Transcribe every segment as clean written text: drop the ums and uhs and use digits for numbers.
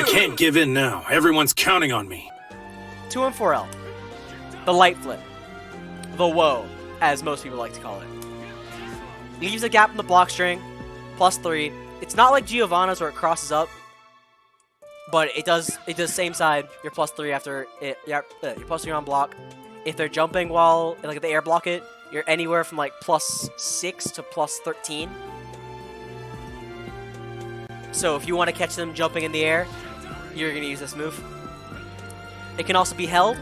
can't give in now. Everyone's counting on me. 2 and 4L. The light flip. The woe, as most people like to call it. Leaves a gap in the block string, +3. It's not like Giovanna's where it crosses up, but it does same side. You're +3 after it. You're +3 on block. If they're jumping while like if they air block it, you're anywhere from like +6 to +13. So if you want to catch them jumping in the air, you're gonna use this move. It can also be held.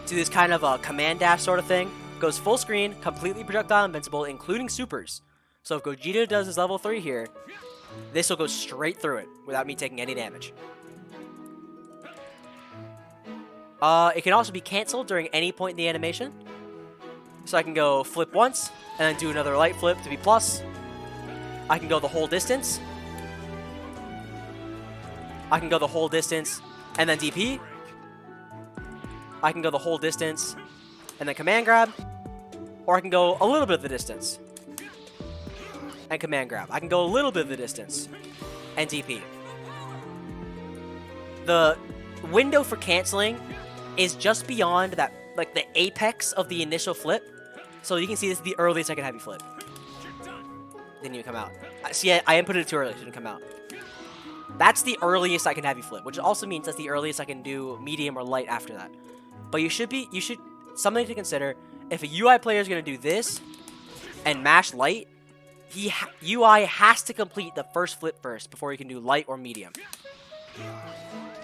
Do this kind of a command dash sort of thing. Goes full screen, completely projectile invincible, including supers. So if Gogeta does his level 3 here, this will go straight through it without me taking any damage. It can also be cancelled during any point in the animation. So I can go flip once, and then do another light flip to be plus. I can go the whole distance. I can go the whole distance, and then DP. I can go the whole distance, and then command grab. Or I can go a little bit of the distance, and command grab. I can go a little bit of the distance, and DP. The window for canceling is just beyond that, like the apex of the initial flip. So you can see this is the earliest I can have you flip. Didn't even come out. See, I inputted it too early, so it didn't come out. That's the earliest I can have you flip, which also means that's the earliest I can do medium or light after that. But you should something to consider. If a UI player is going to do this and mash light, UI has to complete the first flip first before he can do light or medium.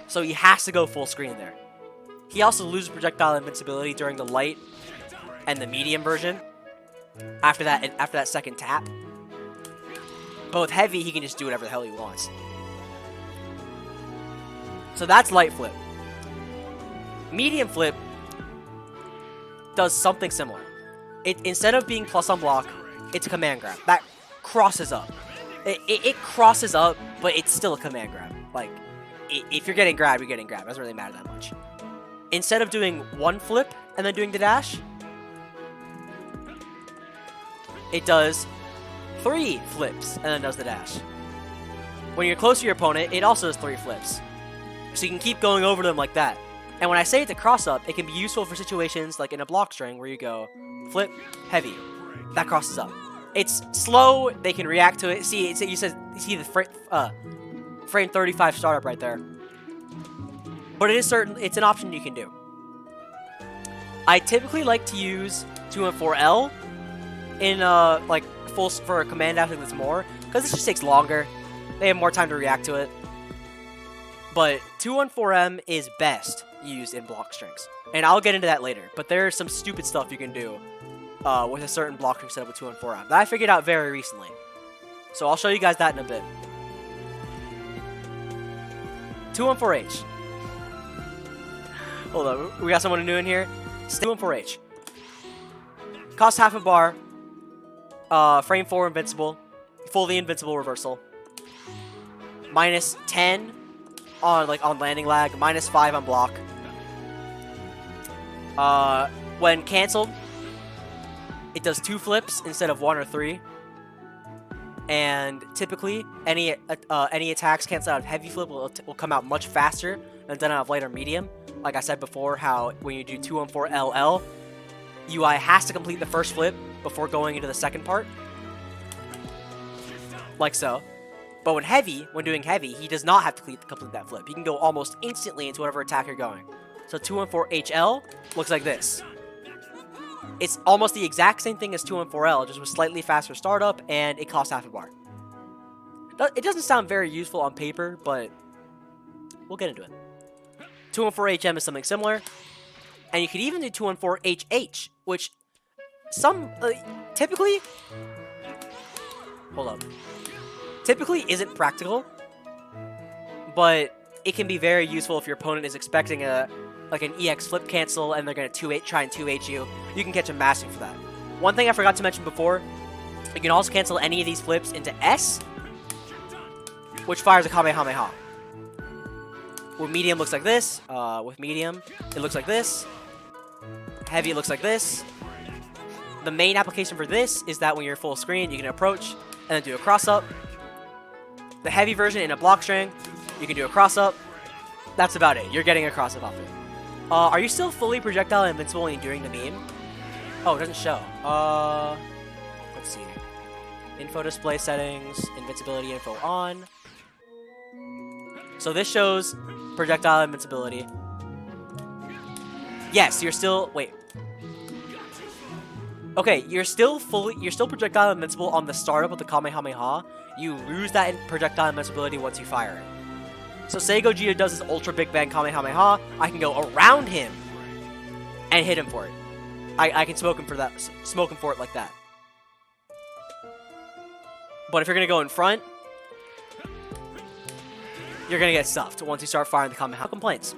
So he has to go full screen there. He also loses projectile invincibility during the light and the medium version after that second tap. But with heavy, he can just do whatever the hell he wants. So that's light flip. Medium flip does something similar. Instead of being plus on block, it's a command grab. That crosses up. It crosses up, but it's still a command grab. Like, if you're getting grabbed, you're getting grabbed. It doesn't really matter that much. Instead of doing one flip and then doing the dash, it does 3 flips and then does the dash. When you're close to your opponent, it also does 3 flips. So you can keep going over them like that. And when I say it's a cross-up, it can be useful for situations like in a block string where you go flip, heavy. That crosses up. It's slow. They can react to it. See, you see the frame 35 startup right there. But it's an option you can do. I typically like to use 2 and 4L in like full for a command dash that's more, because it just takes longer. They have more time to react to it. But 2 and 4M is best used in block strings, and I'll get into that later. But there's some stupid stuff you can do with a certain block string setup with 2 and 4M that I figured out very recently. So I'll show you guys that in a bit. 2 and 4H. Hold on, we got someone new in here. 2 and 4H. Cost half a bar. Frame 4 invincible. Fully invincible reversal. -10 on landing lag. -5 on block. When cancelled, it does 2 flips instead of 1 or 3. And typically, any attacks canceled out of heavy flip will come out much faster than done out of light or medium. Like I said before, how when you do 2 and 4 LL, UI has to complete the first flip before going into the second part. Like so. But when doing heavy, he does not have to complete that flip. He can go almost instantly into whatever attack you're going. So 2 and 4 HL looks like this. It's almost the exact same thing as 2 and 4L, just with slightly faster startup, and it costs half a bar. It doesn't sound very useful on paper, but we'll get into it. 2 and 4 HM is something similar. And you could even do 2 and 4 HH, which typically... Hold up. Typically isn't practical, but it can be very useful if your opponent is expecting an EX flip cancel and they're going to try and 2H you. You can catch them mashing for that. One thing I forgot to mention before, you can also cancel any of these flips into S, which fires a Kamehameha. With medium looks like this. With medium, it looks like this. Heavy, it looks like this. The main application for this is that when you're full screen, you can approach and then do a cross-up. The heavy version in a block string You can do a cross-up. That's about it. You're getting a cross-up off it. Are you still fully projectile invincible when you're doing the meme? Oh, it doesn't show. Let's see. Info display settings, invincibility info on. So this shows projectile invincibility. Yes, you're still, wait. Okay, you're still projectile invincible on the startup of the Kamehameha. You lose that projectile invincibility once you fire it. So say Gogeta does his Ultra Big Bang Kamehameha, I can go around him and hit him for it. I can smoke him for it like that. But if you're gonna go in front, you're gonna get stuffed once you start firing the Kamehameha. No complaints.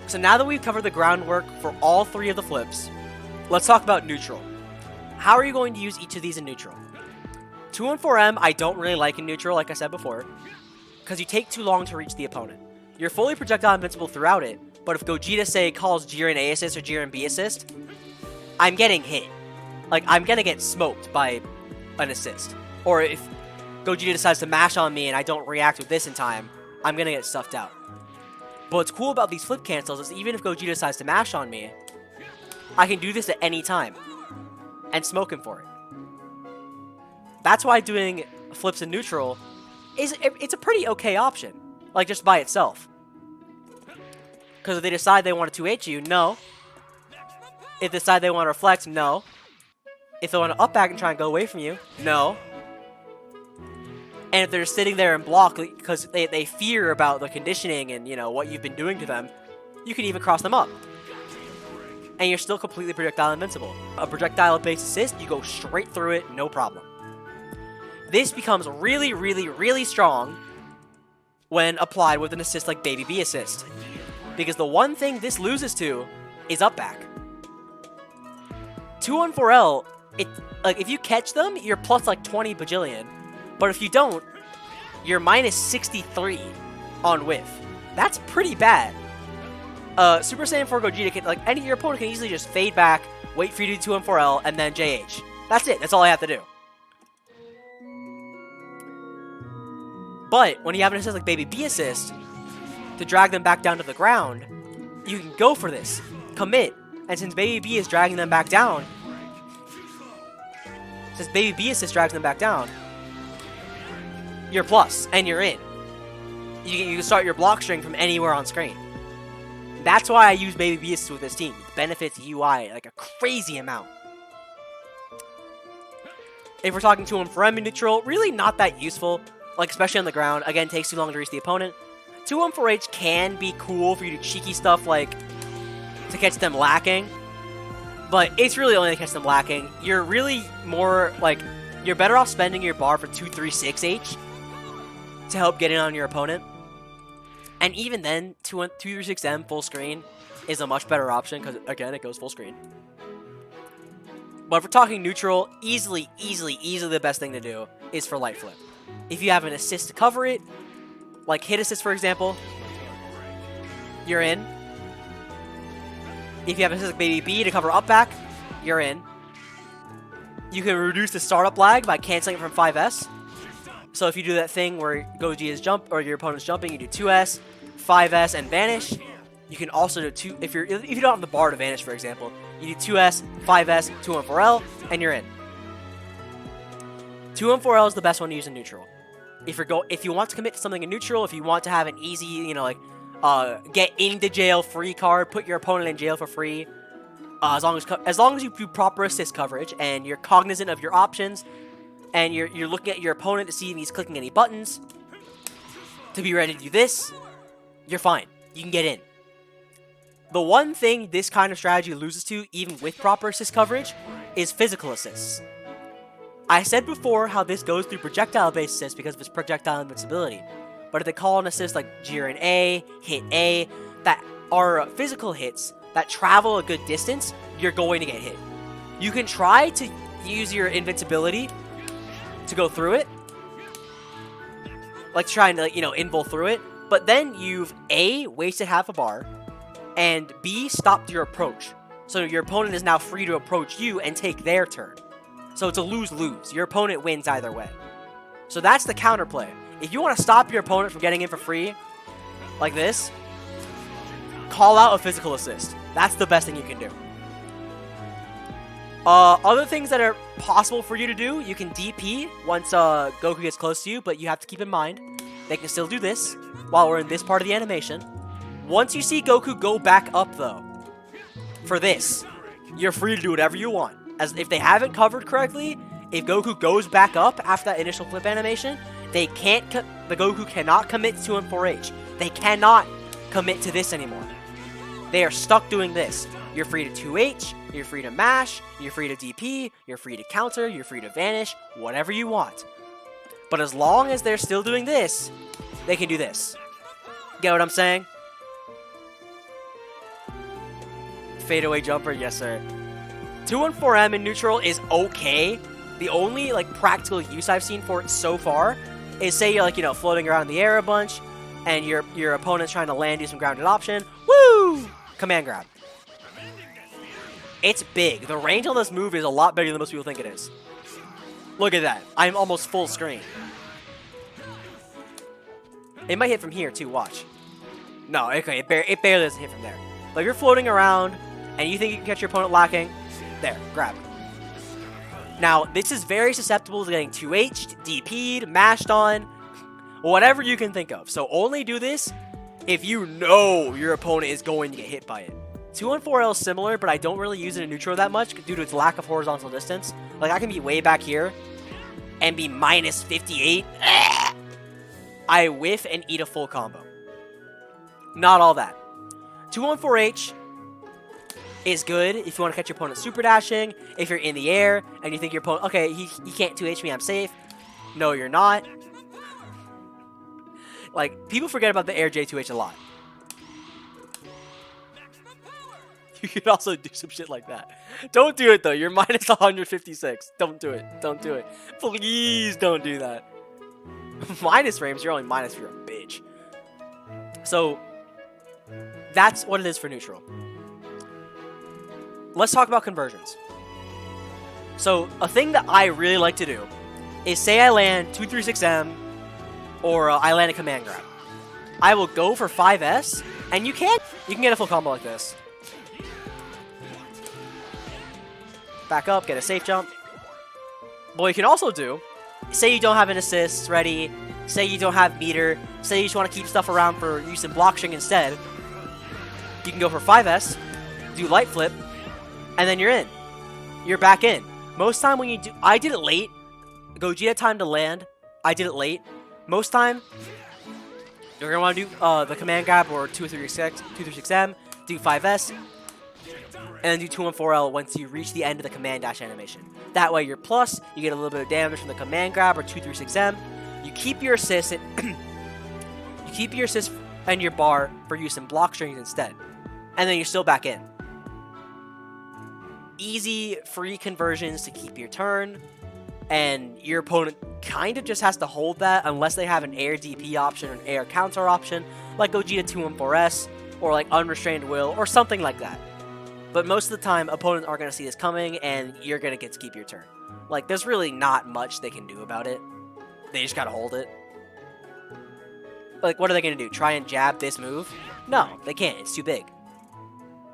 So now that we've covered the groundwork for all 3 of the flips, let's talk about neutral. How are you going to use each of these in neutral? 2-4M I don't really like in neutral, like I said before, because you take too long to reach the opponent. You're fully projectile invincible throughout it, but if Gogeta, say, calls Jiren A assist or Jiren B assist, I'm getting hit. Like, I'm gonna get smoked by an assist. Or if Gogeta decides to mash on me and I don't react with this in time, I'm gonna get stuffed out. But what's cool about these flip cancels is even if Gogeta decides to mash on me, I can do this at any time and smoke him for it. That's why doing flips in neutral it's a pretty okay option, like just by itself. Because if they decide they want to 2H you, no. If they decide they want to reflect, no. If they want to up back and try and go away from you, no. And if they're sitting there and block because they fear about the conditioning and, you know, what you've been doing to them, you can even cross them up. And you're still completely projectile invincible. A projectile-based assist, you go straight through it, no problem. This becomes really, really, really strong when applied with an assist like Baby B assist. Because the one thing this loses to is up back. 2-4L, like if you catch them, you're plus like 20 bajillion. But if you don't, you're minus 63 on whiff. That's pretty bad. Super Saiyan 4 Gogeta can, like, your opponent can easily just fade back, wait for you to do 2-4L, and then JH. That's it. That's all I have to do. But when you have an assist like Baby B assist to drag them back down to the ground, you can go for this, commit, and since Baby B is dragging them back down, you're plus, and you're in. You can start your block string from anywhere on screen. That's why I use Baby B assist with this team. It benefits UI like a crazy amount. If we're talking 2-4M in neutral, really not that useful, like especially on the ground. Again, takes too long to reach the opponent. 2-4H can be cool for you to cheeky stuff like to catch them lacking, but it's really only to catch them lacking. You're really more like, you're better off spending your bar for 236H to help get in on your opponent. And even then, 236M full screen is a much better option because, again, it goes full screen. But if we're talking neutral, easily the best thing to do is for light flip. If you have an assist to cover it, like hit assist for example, you're in. If you have an assist like Baby B to cover up back, you're in. You can reduce the startup lag by canceling it from 5S. So if you do that thing where Gogeta's jump or your opponent's jumping, you do 2S, 5S, and vanish. You can also do 2 if you don't have the bar to vanish, for example, you do 2S, 5S, 2-4L, and you're in. 2-4L is the best one to use in neutral. If you want to commit to something in neutral, if you want to have an easy, you know, like get into jail free card, put your opponent in jail for free. As long as you do proper assist coverage and you're cognizant of your options, and you're looking at your opponent to see if he's clicking any buttons to be ready to do this, you're fine. You can get in. The one thing this kind of strategy loses to, even with proper assist coverage, is physical assists. I said before how this goes through projectile-based assists because of its projectile invincibility. But if they call an assist like Jiren A, hit A, that are physical hits that travel a good distance, you're going to get hit. You can try to use your invincibility to go through it, like trying to, you know, invul through it, but then you've A, wasted half a bar, and B, stopped your approach. So your opponent is now free to approach you and take their turn. So it's a lose-lose. Your opponent wins either way. So that's the counterplay. If you want to stop your opponent from getting in for free, like this, call out a physical assist. That's the best thing you can do. Other things that are possible for you to do, you can DP once Goku gets close to you, but you have to keep in mind, they can still do this while we're in this part of the animation. Once you see Goku go back up, though, for this, you're free to do whatever you want. As if they haven't covered correctly, if Goku goes back up after that initial flip animation, the Goku cannot commit to 2-4H. They cannot commit to this anymore. They are stuck doing this. You're free to 2H, you're free to mash, you're free to DP, you're free to counter, you're free to vanish, whatever you want. But as long as they're still doing this, they can do this. Get what I'm saying? Fadeaway jumper, yes sir. 2-4M in neutral is okay. The only like practical use I've seen for it so far is say you're like, you know, floating around in the air a bunch and your opponent's trying to land you some grounded option. Woo! Command grab. It's big. The range on this move is a lot bigger than most people think it is. Look at that. I'm almost full screen. It might hit from here too, watch. No, okay, it barely doesn't hit from there. But if you're floating around and you think you can catch your opponent lacking, there, grab. Now, this is very susceptible to getting 2H'd, DP'd, mashed on, whatever you can think of. So only do this if you know your opponent is going to get hit by it. 2-4L is similar, but I don't really use it in neutral that much due to its lack of horizontal distance. Like, I can be way back here and be minus 58. I whiff and eat a full combo. Not all that. 2-4H is good if you want to catch your opponent super dashing. If you're in the air and you think your opponent, okay, he can't 2H me, I'm safe. No, you're not. Like, people forget about the air J2H a lot. You could also do some shit like that. Don't do it, though. You're minus 156. Don't do it. Don't do it. Please don't do that. Minus frames, you're only minus if you're a bitch. So, that's what it is for neutral. Let's talk about conversions. So, a thing that I really like to do is say I land 236M or I land a command grab. I will go for 5S, and you can get a full combo like this. Back up, get a safe jump. But what you can also do, say you don't have an assist ready, say you don't have meter, say you just want to keep stuff around for use in block string instead, you can go for 5S, do light flip, and then you're in. You're back in. Most time when you do, I did it late. Gogeta had time to land. I did it late. Most time, you're going to want to do the command grab or 236M, do 5S, and then do 2-4L once you reach the end of the command dash animation. That way you're plus, you get a little bit of damage from the command grab or 236M. You keep your assist and your bar for use in block strings instead. And then you're still back in. Easy, free conversions to keep your turn. And your opponent kind of just has to hold that unless they have an air DP option or an air counter option, like Gogeta 2-4S, or like Unrestrained Will, or something like that. But most of the time, opponents aren't going to see this coming, and you're going to get to keep your turn. Like, there's really not much they can do about it. They just got to hold it. Like, what are they going to do? Try and jab this move? No, they can't. It's too big.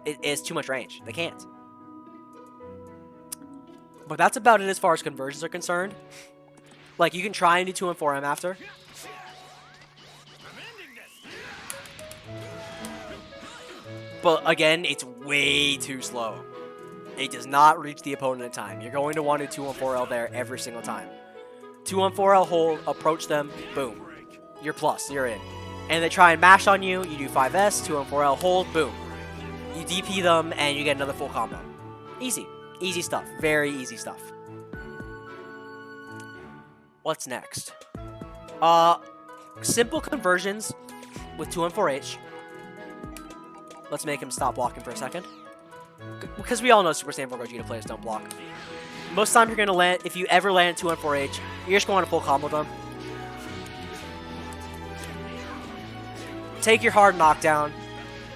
It's too much range. They can't. But that's about it as far as conversions are concerned. Like, you can try and do 2-4M after. But again, it's way too slow. It does not reach the opponent in time. You're going to want to do 2-4L there every single time. 2-4L hold, approach them, boom. You're plus, you're in. And they try and mash on you, you do 5S, 2-4L hold, boom. You DP them, and you get another full combo. Easy. Easy stuff. Very easy stuff. What's next? Simple conversions with 2-4H. Let's make him stop blocking for a second. Because we all know Super Saiyan 4 Gogeta players don't block. Most time you're going to land, if you ever land 2-4H, you're just going to full combo them. Take your hard knockdown,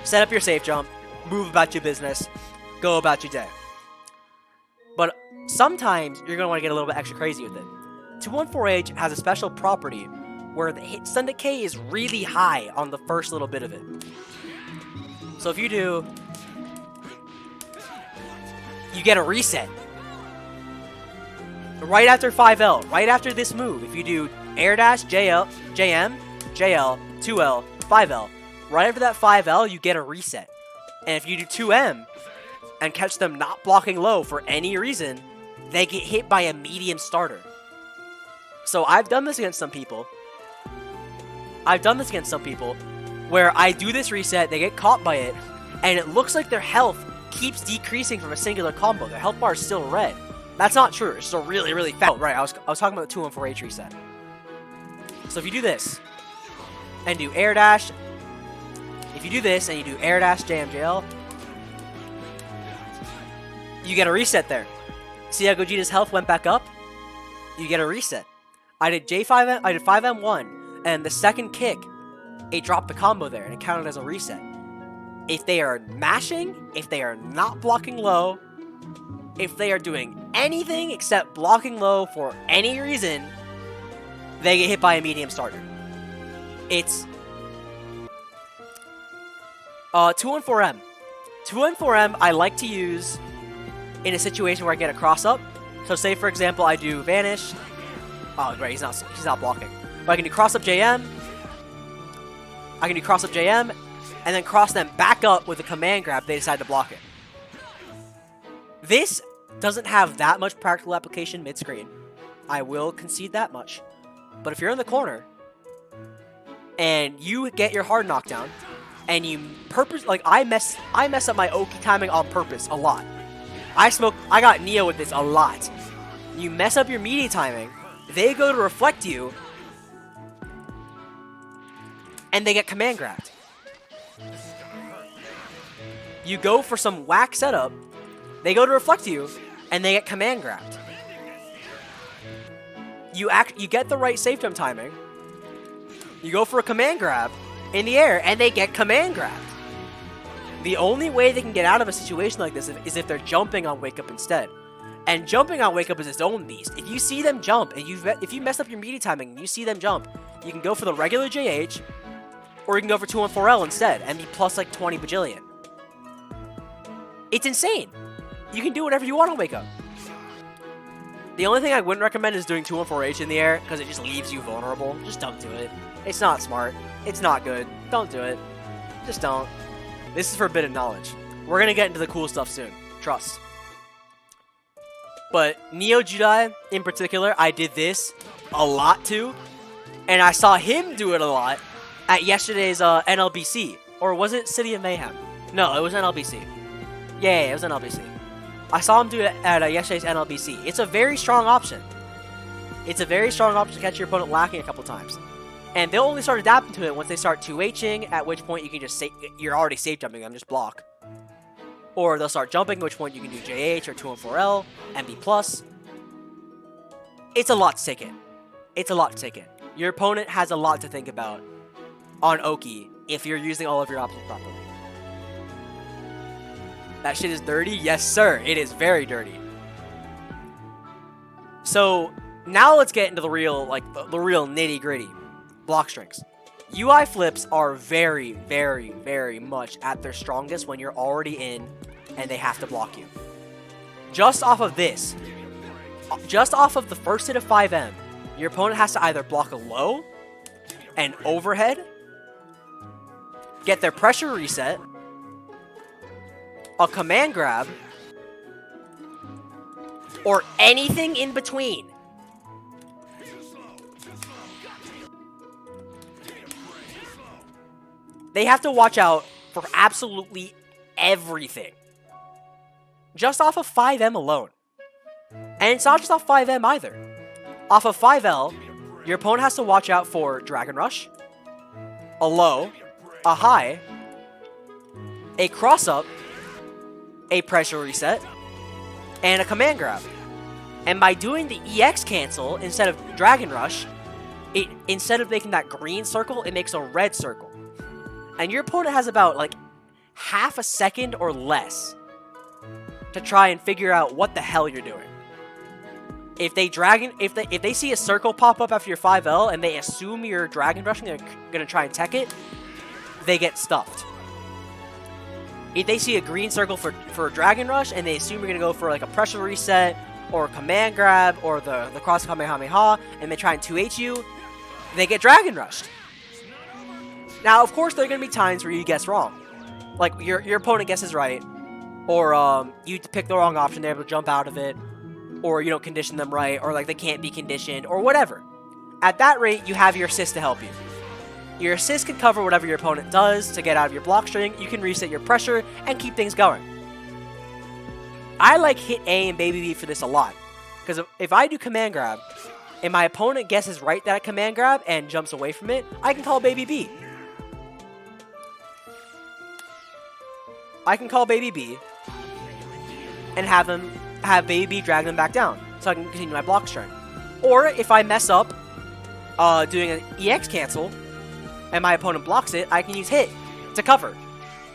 set up your safe jump, move about your business, go about your day. But sometimes you're going to want to get a little bit extra crazy with it. 2-4H has a special property where the hit stun decay is really high on the first little bit of it. So if you do, you get a reset. Right after 5L, right after this move, if you do air dash, JL, JM, JL, 2L, 5L, right after that 5L, you get a reset. And if you do 2M and catch them not blocking low for any reason, they get hit by a medium starter. So I've done this against some people. Where I do this reset, they get caught by it, and it looks like their health keeps decreasing from a singular combo. Their health bar is still red. That's not true. It's still really, really fast. Oh, right. I was talking about the 2-1-4H reset. So if you do this and do air dash, if you do this and you do air dash JMJL, you get a reset there. See how Gogeta's health went back up? You get a reset. I did 5M1, and the second kick, it dropped the combo there, and it counted as a reset. If they are mashing, if they are not blocking low, if they are doing anything except blocking low for any reason, they get hit by a medium starter. It's 2-1-4M. 2-1-4M I like to use in a situation where I get a cross up. So say for example I do vanish. Oh great, he's not blocking. But I can do cross up JM. And then cross them back up with a command grab if they decide to block it. This doesn't have that much practical application mid-screen. I will concede that much. But if you're in the corner and you get your hard knockdown and you I mess up my Oki timing on purpose a lot. I got Neo with this a lot. You mess up your media timing, they go to reflect you, and they get command grabbed. You go for some whack setup, they go to reflect you, and they get command grabbed. You get the right safe jump timing, you go for a command grab in the air, and they get command grabbed. The only way they can get out of a situation like this is if they're jumping on Wake Up instead. And jumping on Wake Up is its own beast. If you see them jump, and if you mess up your media timing and you see them jump, you can go for the regular JH, or you can go for 2-1-4L instead, and be plus like 20 bajillion. It's insane. You can do whatever you want on Wake Up. The only thing I wouldn't recommend is doing 2-1-4H in the air, because it just leaves you vulnerable. Just don't do it. It's not smart. It's not good. Don't do it. Just don't. This is forbidden knowledge. We're going to get into the cool stuff soon. Trust. But Neo Judai, in particular, I did this a lot too. And I saw him do it a lot at yesterday's NLBC. Or was it City of Mayhem? No, it was NLBC. Yeah, it was NLBC. I saw him do it at yesterday's NLBC. It's a very strong option. It's a very strong option to catch your opponent lacking a couple times. And they'll only start adapting to it once they start 2Hing, at which point you can just you're already safe jumping them, just block. Or they'll start jumping, at which point you can do JH or 2-1-4L, MB+. It's a lot to take in. It's a lot to take in. Your opponent has a lot to think about on Oki if you're using all of your options properly. That shit is dirty? Yes, sir. It is very dirty. So, now let's get into the real, the real nitty-gritty. Block strings. UI flips are very, very, very much at their strongest when you're already in and they have to block you. Just off of this, just off of the first hit of 5M, your opponent has to either block a low, an overhead, get their pressure reset, a command grab, or anything in between. They have to watch out for absolutely everything. Just off of 5M alone. And it's not just off 5M either. Off of 5L, your opponent has to watch out for Dragon Rush, a low, a high, a cross-up, a pressure reset, and a command grab. And by doing the EX cancel instead of Dragon Rush, instead of making that green circle, it makes a red circle. And your opponent has about, half a second or less to try and figure out what the hell you're doing. If they see a circle pop up after your 5L and they assume you're Dragon Rushing, they're gonna try and tech it, they get stuffed. If they see a green circle for Dragon Rush and they assume you're gonna go for like a pressure reset or a command grab or the cross Kamehameha and they try and 2H you, they get Dragon Rushed. Now, of course, there are gonna be times where you guess wrong. Like your opponent guesses right, or you pick the wrong option, they're able to jump out of it, or you don't condition them right, or like they can't be conditioned, or whatever. At that rate, you have your assist to help you. Your assist can cover whatever your opponent does to get out of your block string. You can reset your pressure and keep things going. I like hit A and baby B for this a lot, because if I do command grab and my opponent guesses right that command grab and jumps away from it, I can call baby B. I can call baby B and have baby B drag them back down so I can continue my block string. Or if I mess up doing an EX cancel and my opponent blocks it, I can use hit to cover.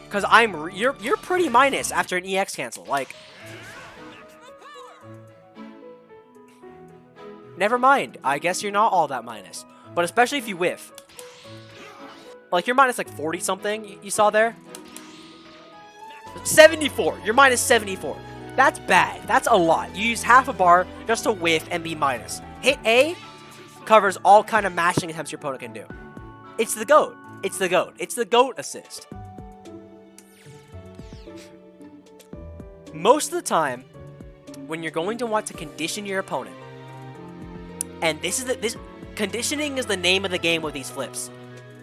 Because you're pretty minus after an EX cancel. Like, never mind. I guess you're not all that minus. But especially if you whiff. Like, you're minus like 40 something you saw there. 74. You're minus 74. That's bad. That's a lot. You use half a bar just to whiff and be minus. Hit A covers all kind of mashing attempts your opponent can do. It's the GOAT. It's the GOAT. It's the GOAT assist. Most of the time, when you're going to want to condition your opponent, and this conditioning is the name of the game with these flips.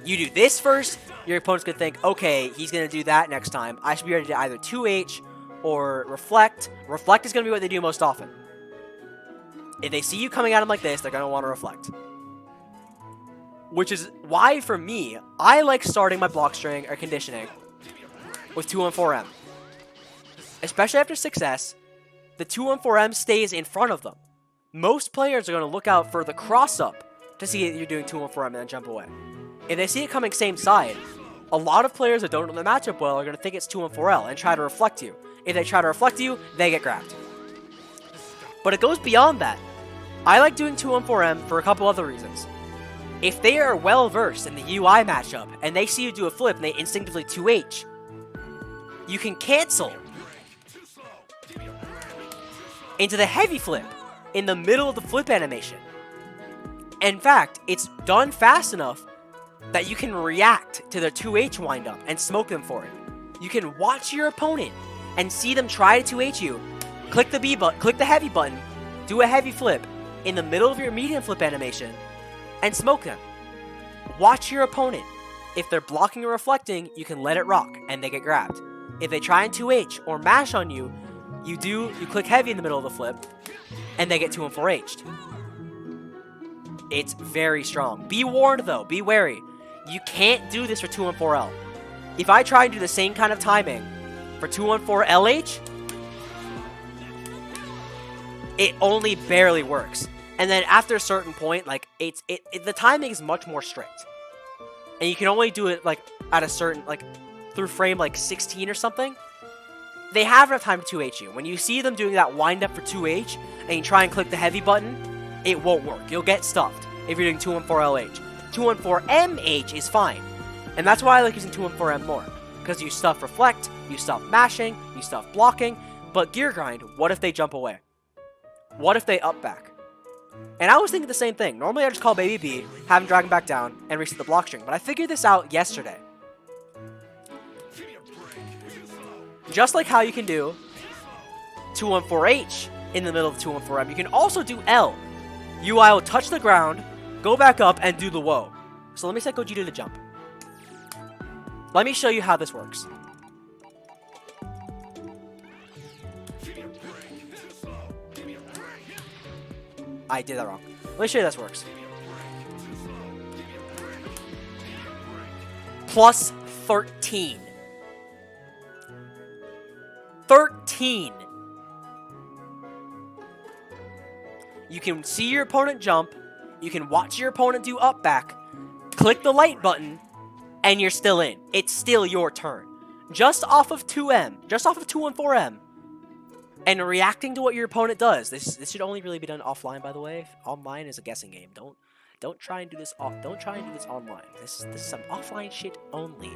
You do this first, your opponent's going to think, okay, he's going to do that next time. I should be ready to either 2H or reflect. Reflect is going to be what they do most often. If they see you coming at them like this, they're going to want to reflect. Which is why, for me, I like starting my block string or conditioning with 2-on-4M. Especially after success, the 2-on-4M stays in front of them. Most players are going to look out for the cross-up to see that you're doing 2-on-4M and then jump away. If they see it coming same side, a lot of players that don't know the matchup well are going to think it's 2-on-4L and try to reflect you. If they try to reflect you, they get grabbed. But it goes beyond that. I like doing 2-on-4M for a couple other reasons. If they are well versed in the UI matchup and they see you do a flip and they instinctively 2H, you can cancel into the heavy flip in the middle of the flip animation. In fact, it's done fast enough that you can react to their 2H windup and smoke them for it. You can watch your opponent and see them try to 2H you, click the B button, click the heavy button, do a heavy flip in the middle of your medium flip animation, and smoke them. Watch your opponent. If they're blocking or reflecting, you can let it rock and they get grabbed. If they try and 2H or mash on you, you click heavy in the middle of the flip, and they get 2-on-4H'd. It's very strong. Be warned though, be wary. You can't do this for 2-on-4L. If I try and do the same kind of timing for 2-on-4LH, it only barely works. And then after a certain point, like the timing is much more strict. And you can only do it like at a certain, like through frame like 16 or something. They have enough time to 2H you. When you see them doing that wind up for 2H and you try and click the heavy button, it won't work. You'll get stuffed if you're doing 2-on-4LH. 2-on-4MH is fine. And that's why I like using 2-on-4M more. Because you stuff reflect, you stuff mashing, you stuff blocking. But gear grind, what if they jump away? What if they up back? And I was thinking the same thing. Normally I just call baby B, have him drag him back down, and reset the block string. But I figured this out yesterday. Just like how you can do 2-on-4H in the middle of 2-on-4M, you can also do L. UI will touch the ground, go back up, and do the whoa. So let me set Gogeta to jump. Let me show you how this works. I did that wrong. Let me show you how this works. Plus 13. 13. You can see your opponent jump. You can watch your opponent do up back. Click the light button, and you're still in. It's still your turn. Just off of 2M, just off of 2-on-4M, and reacting to what your opponent does. This should only really be done offline, by the way. Online is a guessing game. Don't try and do this don't try and do this online. This is some offline shit only.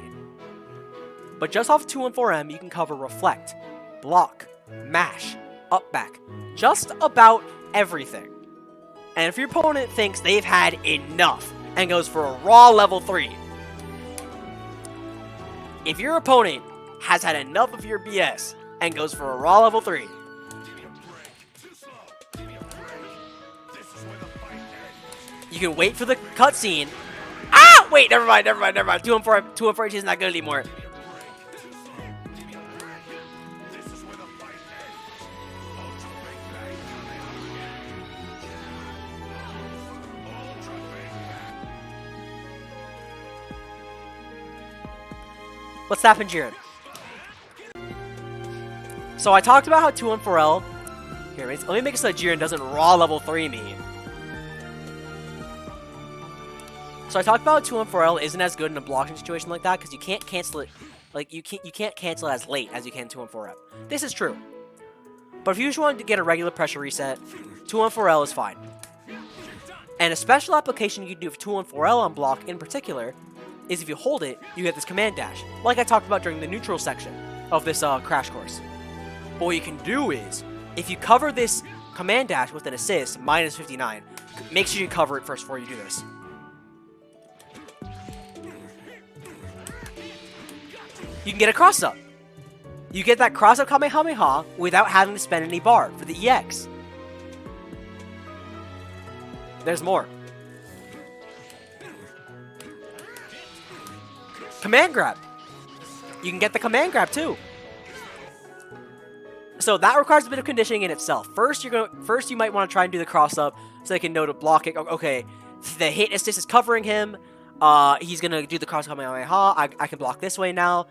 But just off 2-4M, you can cover reflect, block, mash, up back, just about everything. And if your opponent thinks they've had enough and goes for a raw level 3, if your opponent has had enough of your BS and goes for a raw level 3, you can wait for the cutscene. Ah! Wait, never mind. 2-4H is not good anymore. Let's tap in Jiren. So I talked about how 2-4L. Here, let me make it so that Jiren doesn't raw level 3 me. So I talked about 2-4L isn't as good in a blocking situation like that because you can't cancel it. Like you can't cancel it as late as you can 2-4M. This is true. But if you just want to get a regular pressure reset, 2-4L is fine. And a special application you can do for 2-4L on block in particular is if you hold it, you get this command dash, like I talked about during the neutral section of this crash course. But what you can do is, if you cover this command dash with an assist, minus 59, make sure you cover it first before you do this. You can get a cross-up. You get that cross-up Kamehameha without having to spend any bar for the EX. There's more. Command grab. You can get the command grab too. So that requires a bit of conditioning in itself. First, you might want to try and do the cross up so they can know to block it. Okay, the hit assist is covering him. He's gonna do the cross Kamehameha. I can block this way now.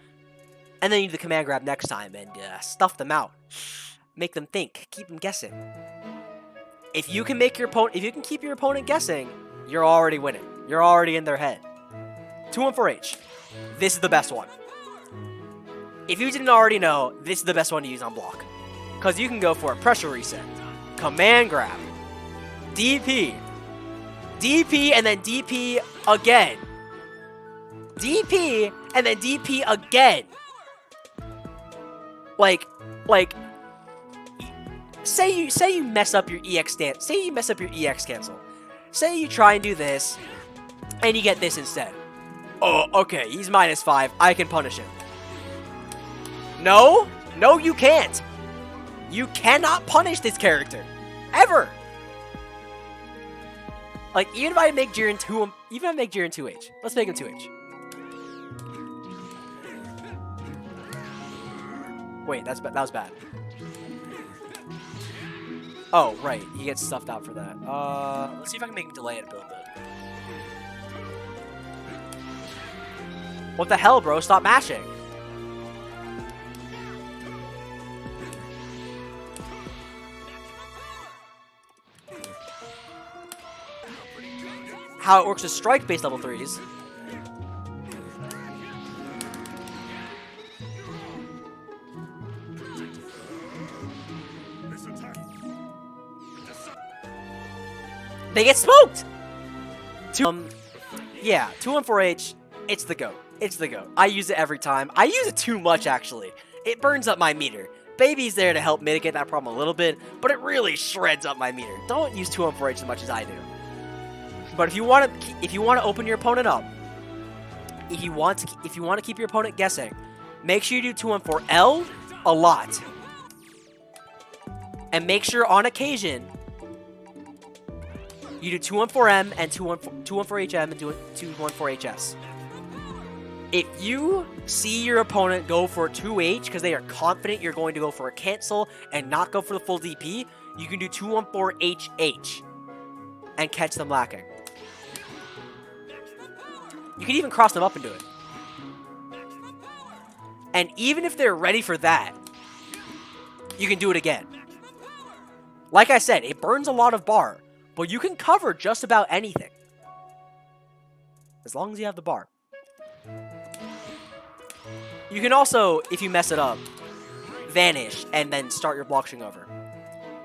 And then you do the command grab next time and stuff them out. Make them think. Keep them guessing. If you can keep your opponent guessing, you're already winning. You're already in their head. 2-4H. This is the best one. If you didn't already know, this is the best one to use on block. Because you can go for a pressure reset, command grab, DP, and then DP again. DP, and then DP again. Like, say you mess up your EX stance. Say you mess up your EX cancel. Say you try and do this, and you get this instead. Oh, okay, he's -5. I can punish him. No, you can't. You cannot punish this character. Ever. Like, even if I make Jiren 2H. Let's make him 2H. Wait, that was bad. Oh, right. He gets stuffed out for that. Let's see if I can make him delay it a little bit. What the hell, bro? Stop mashing. How it works with strike-based level 3s. They get smoked! Yeah, 2-4H, it's the GOAT. It's the GOAT. I use it every time. I use it too much, actually. It burns up my meter. Baby's there to help mitigate that problem a little bit, but it really shreds up my meter. Don't use 2-4H as much as I do. But if you want to open your opponent up, if you want to keep your opponent guessing, make sure you do 2-4L a lot. And make sure on occasion you do 2-4M and 2-4HM and 2-4HS. If you see your opponent go for a 2H because they are confident you're going to go for a cancel and not go for the full DP, you can do 2-4HH and catch them lacking. You can even cross them up and do it. And even if they're ready for that, you can do it again. Like I said, it burns a lot of bar, but you can cover just about anything. As long as you have the bar. You can also, if you mess it up, vanish, and then start your block string over.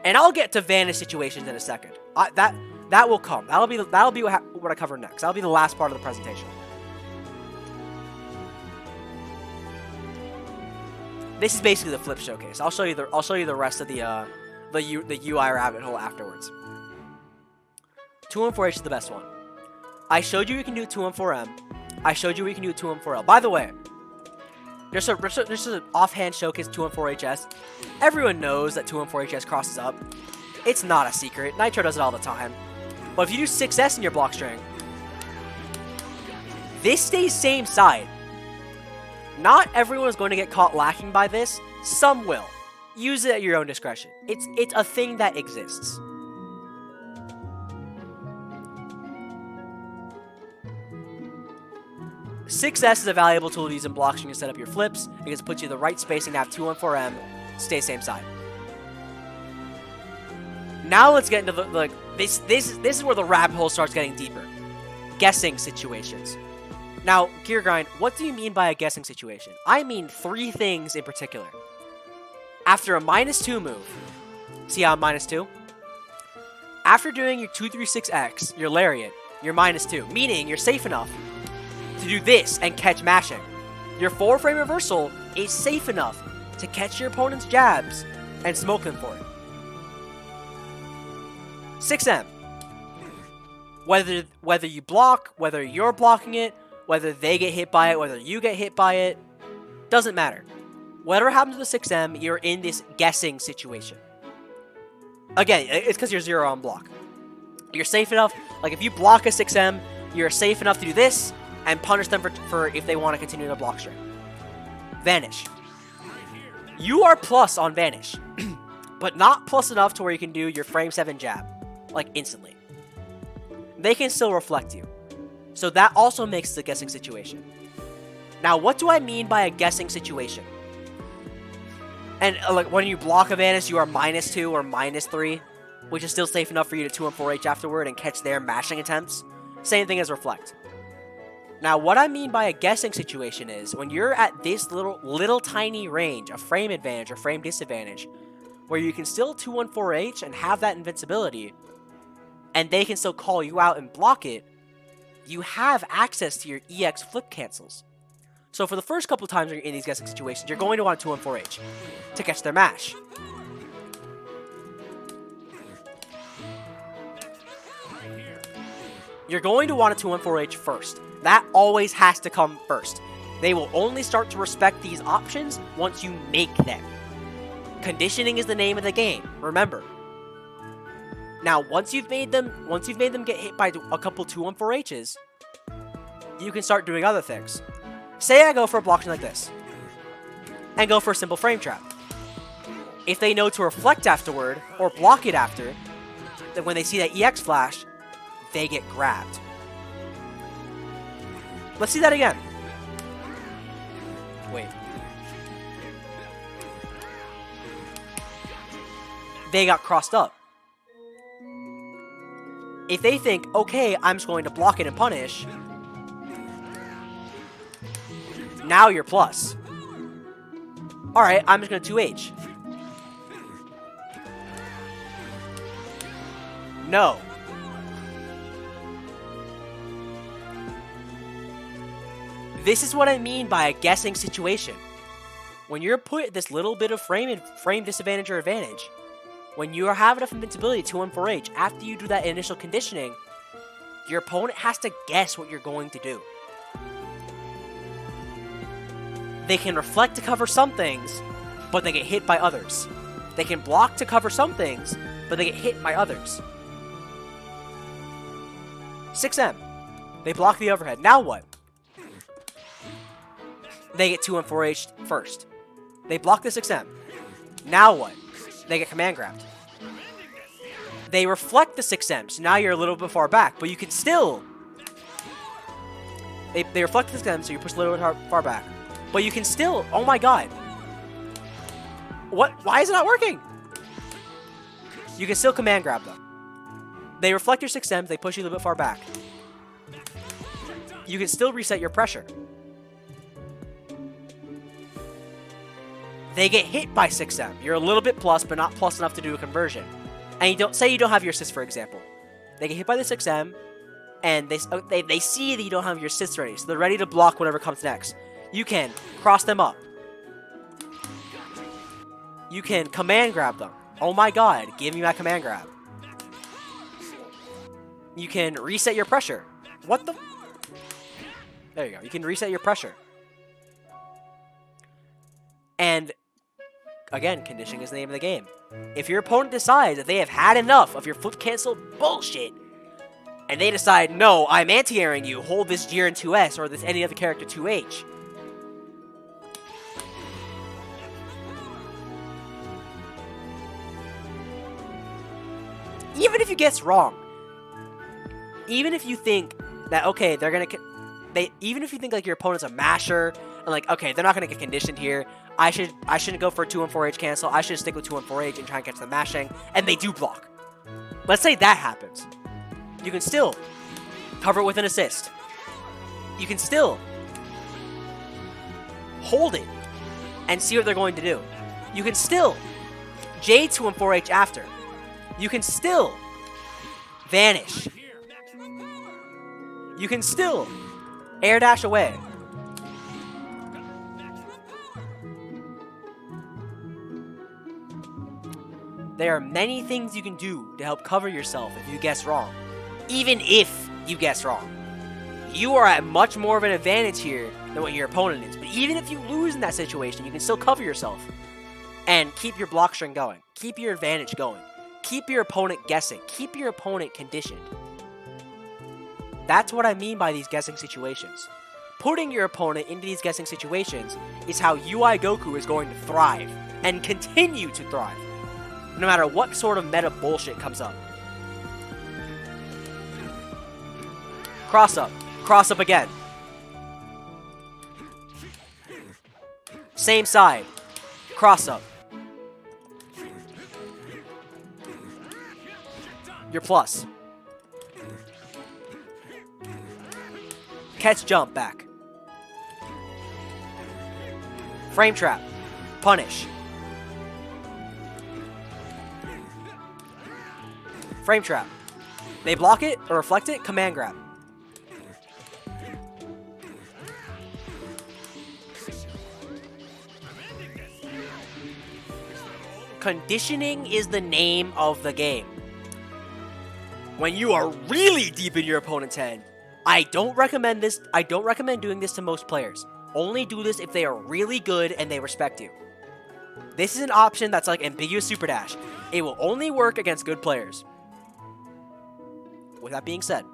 And I'll get to vanish situations in a second. That will come. That'll be what I cover next. That'll be the last part of the presentation. This is basically the flip showcase. I'll show you the rest of the UI rabbit hole afterwards. 2-1-4H is the best one. I showed you can do 2-1-4M. I showed you we can do 2-1-4L. By the way, there's an offhand showcase 2-1-4HS. Everyone knows that 2-1-4HS crosses up. It's not a secret. Nitro does it all the time. But if you do 6S in your block string, this stays same side. Not everyone is going to get caught lacking by this. Some will. Use it at your own discretion. It's a thing that exists. Success is a valuable tool to use in block string to set up your flips because it puts you in the right spacing to have 2-1-4M, stay same side. Now let's get into this is where the rabbit hole starts getting deeper. Guessing situations. Now, Gear Grind, what do you mean by a guessing situation? I mean 3 things in particular. After a -2 move, see how I'm -2? After doing your 2-3-6X, your lariat, you're -2, meaning you're safe enough to do this and catch mashing. Your 4-frame reversal is safe enough to catch your opponent's jabs and smoke them for it. 6M. Whether you block, whether you're blocking it, whether they get hit by it, whether you get hit by it, doesn't matter. Whatever happens with 6M, you're in this guessing situation. Again, it's because you're 0 on block. You're safe enough, like if you block a 6M, you're safe enough to do this and punish them for if they want to continue the block string. Vanish. You are plus on Vanish, but not plus enough to where you can do your frame 7 jab, like instantly. They can still reflect you. So that also makes the guessing situation. Now, what do I mean by a guessing situation? And like when you block a Vanish, you are -2 or -3, which is still safe enough for you to 2-1-4H afterward and catch their mashing attempts. Same thing as reflect. Now, what I mean by a guessing situation is when you're at this little tiny range, a frame advantage or frame disadvantage, where you can still 2-1-4H and have that invincibility, and they can still call you out and block it, you have access to your EX flip cancels. So for the first couple times you're in these guessing situations, you're going to want to 2-1-4H to catch their mash. You're going to want to 2-1-4H first. That always has to come first. They will only start to respect these options once you make them. Conditioning is the name of the game, remember. Now, once you've made them get hit by a couple 2-1-4Hs, you can start doing other things. Say I go for a block string like this, and go for a simple frame trap. If they know to reflect afterward, or block it after, then when they see that EX flash, they get grabbed. Let's see that again. Wait. They got crossed up. If they think, okay, I'm just going to block it and punish, now you're plus. Alright, I'm just going to 2H. No. This is what I mean by a guessing situation. When you're put at this little bit of frame disadvantage or advantage, when you have enough invincibility 2-1-4H, after you do that initial conditioning, your opponent has to guess what you're going to do. They can reflect to cover some things, but they get hit by others. They can block to cover some things, but they get hit by others. 6M. They block the overhead. Now what? They get 2-1-4H first. They block the 6M. Now what? They get command grabbed. They reflect the 6M, so now you're a little bit far back, but you can still... They reflect the 6M, so you push a little bit far back. But you can still... Oh my god. What? Why is it not working? You can still command grab them. They reflect your 6Ms, they push you a little bit far back. You can still reset your pressure. They get hit by 6M. You're a little bit plus, but not plus enough to do a conversion. And you don't have your assist, for example. They get hit by the 6M, and they see that you don't have your assists ready, so they're ready to block whatever comes next. You can cross them up. You can command grab them. Oh my god, give me my command grab. You can reset your pressure. What the? There you go. You can reset your pressure. And again, conditioning is the name of the game. If your opponent decides that they have had enough of your flip cancel bullshit, and they decide, no, I'm anti-airing you, hold this Jiren 2S or this any other character 2H. Even if you guess wrong, even if you think that, okay, even if you think like your opponent's a masher, and like, okay, they're not gonna get conditioned here, I shouldn't go for a 2-1-4H cancel, I should stick with 2-1-4H and try and catch the mashing, and they do block. Let's say that happens. You can still cover it with an assist. You can still hold it and see what they're going to do. You can still J2-1-4H after. You can still vanish. You can still air dash away. There are many things you can do to help cover yourself if you guess wrong. Even if you guess wrong. You are at much more of an advantage here than what your opponent is. But even if you lose in that situation, you can still cover yourself. And keep your block string going. Keep your advantage going. Keep your opponent guessing. Keep your opponent conditioned. That's what I mean by these guessing situations. Putting your opponent into these guessing situations is how UI Goku is going to thrive. And continue to thrive. No matter what sort of meta bullshit comes up. Cross up. Cross up again. Same side. Cross up. Your plus. Catch jump back. Frame trap. Punish. Frame trap. They block it or reflect it, command grab. Conditioning is the name of the game. When you are really deep in your opponent's head, I don't recommend this. I don't recommend doing this to most players. Only do this if they are really good and they respect you. This is an option that's like ambiguous super dash. It will only work against good players. With that being said,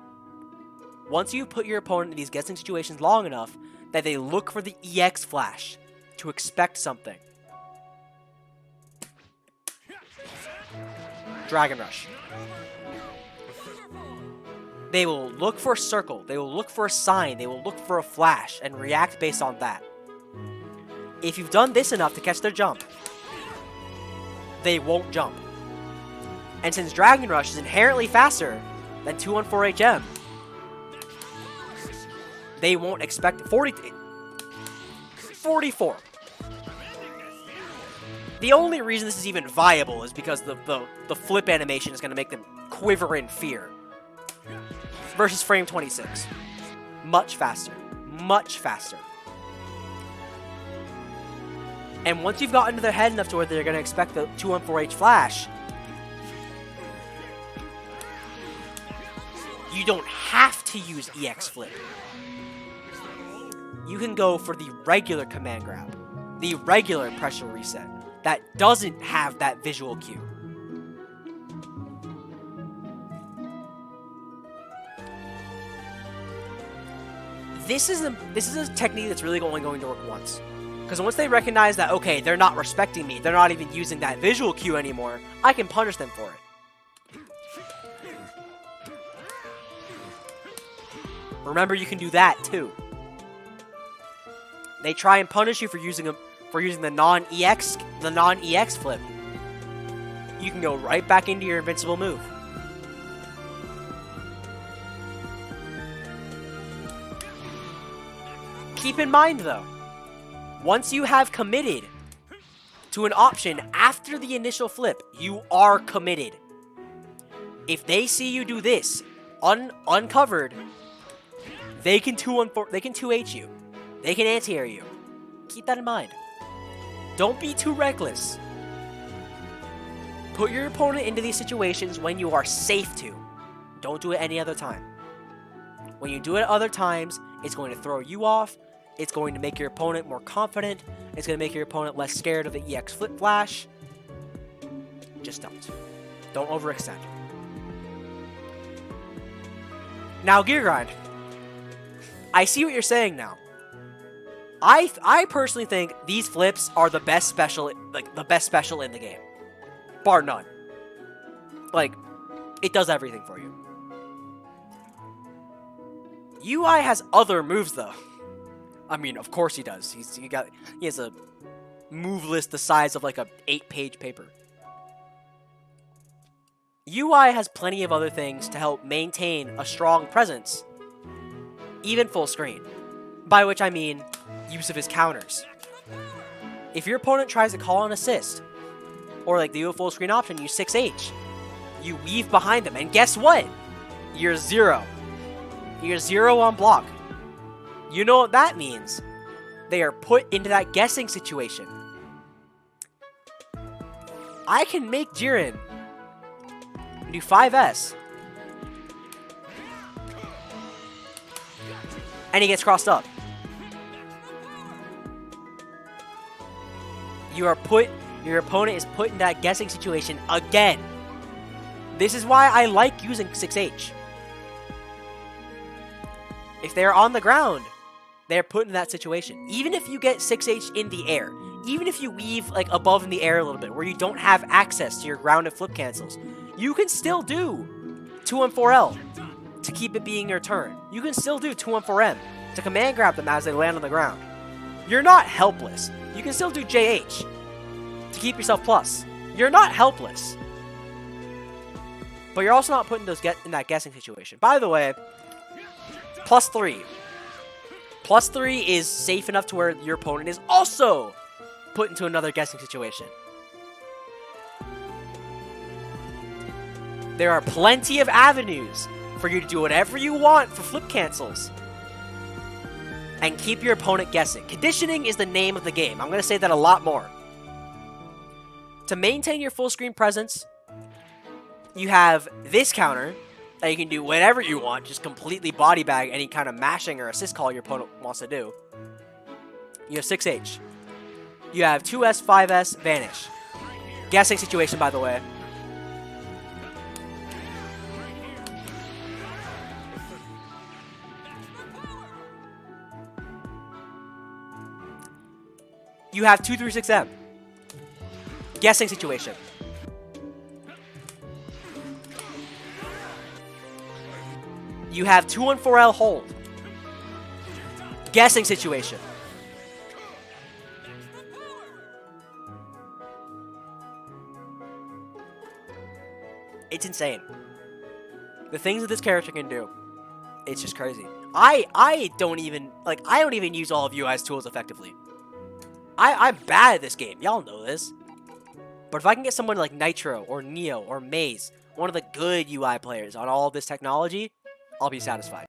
once you put your opponent in these guessing situations long enough that they look for the EX flash to expect something. Dragon Rush. They will look for a circle, they will look for a sign, they will look for a flash, and react based on that. If you've done this enough to catch their jump, they won't jump. And since Dragon Rush is inherently faster than 2-1-4HM, they won't expect 44. The only reason this is even viable is because the flip animation is going to make them quiver in fear. Versus frame 26. Much faster. Much faster. And once you've gotten to their head enough to where they're going to expect the 2-1-4H flash, you don't have to use EX flip. You can go for the regular command grab. The regular pressure reset. That doesn't have that visual cue. This is a technique that's really only going to work once. Because once they recognize that, okay, they're not respecting me, they're not even using that visual cue anymore, I can punish them for it. Remember, you can do that too. They try and punish you for using the non-EX flip. You can go right back into your invincible move. Keep in mind though, once you have committed to an option after the initial flip, you are committed. If they see you do this uncovered, they can 2H you. They can anti-air you. Keep that in mind. Don't be too reckless. Put your opponent into these situations when you are safe to. Don't do it any other time. When you do it other times, it's going to throw you off. It's going to make your opponent more confident. It's going to make your opponent less scared of the EX Flip Flash. Just don't. Don't overextend. Now, Gear Grind. I see what you're saying now. I personally think these flips are the best special, the best special in the game. Bar none. Like, it does everything for you. UI has other moves, though. I mean, of course he does. He has a move list the size of like a 8-page paper. UI has plenty of other things to help maintain a strong presence, even full screen. By which I mean use of his counters. If your opponent tries to call an assist, or like the full screen option, you 6H. You weave behind them, and guess what? You're 0. You're 0 on block. You know what that means? They are put into that guessing situation. I can make Jiren do 5S. And he gets crossed up. Your opponent is put in that guessing situation again. This is why I like using 6H. If they're on the ground, they're put in that situation. Even if you get 6H in the air, even if you weave like above in the air a little bit, where you don't have access to your grounded flip cancels, you can still do 2-1-4L to keep it being your turn. You can still do 2-1-4M to command grab them as they land on the ground. You're not helpless. You can still do JH to keep yourself plus. You're not helpless. But you're also not put in that guessing situation. By the way, +3. +3 is safe enough to where your opponent is also put into another guessing situation. There are plenty of avenues for you to do whatever you want for flip cancels and keep your opponent guessing. Conditioning is the name of the game. I'm going to say that a lot more. To maintain your full screen presence, you have this counter that you can do whatever you want, just completely body bag any kind of mashing or assist call your opponent wants to do. You have 6H. You have 2S, 5S, Vanish. Guessing situation, by the way. You have 2-3-6M. Guessing situation. You have 2-1-4L hold. Guessing situation. It's insane. The things that this character can do, it's just crazy. I don't even use all of UI's tools effectively. I'm bad at this game. Y'all know this. But if I can get someone like Nitro or Neo or Maze, one of the good UI players on all of this technology, I'll be satisfied.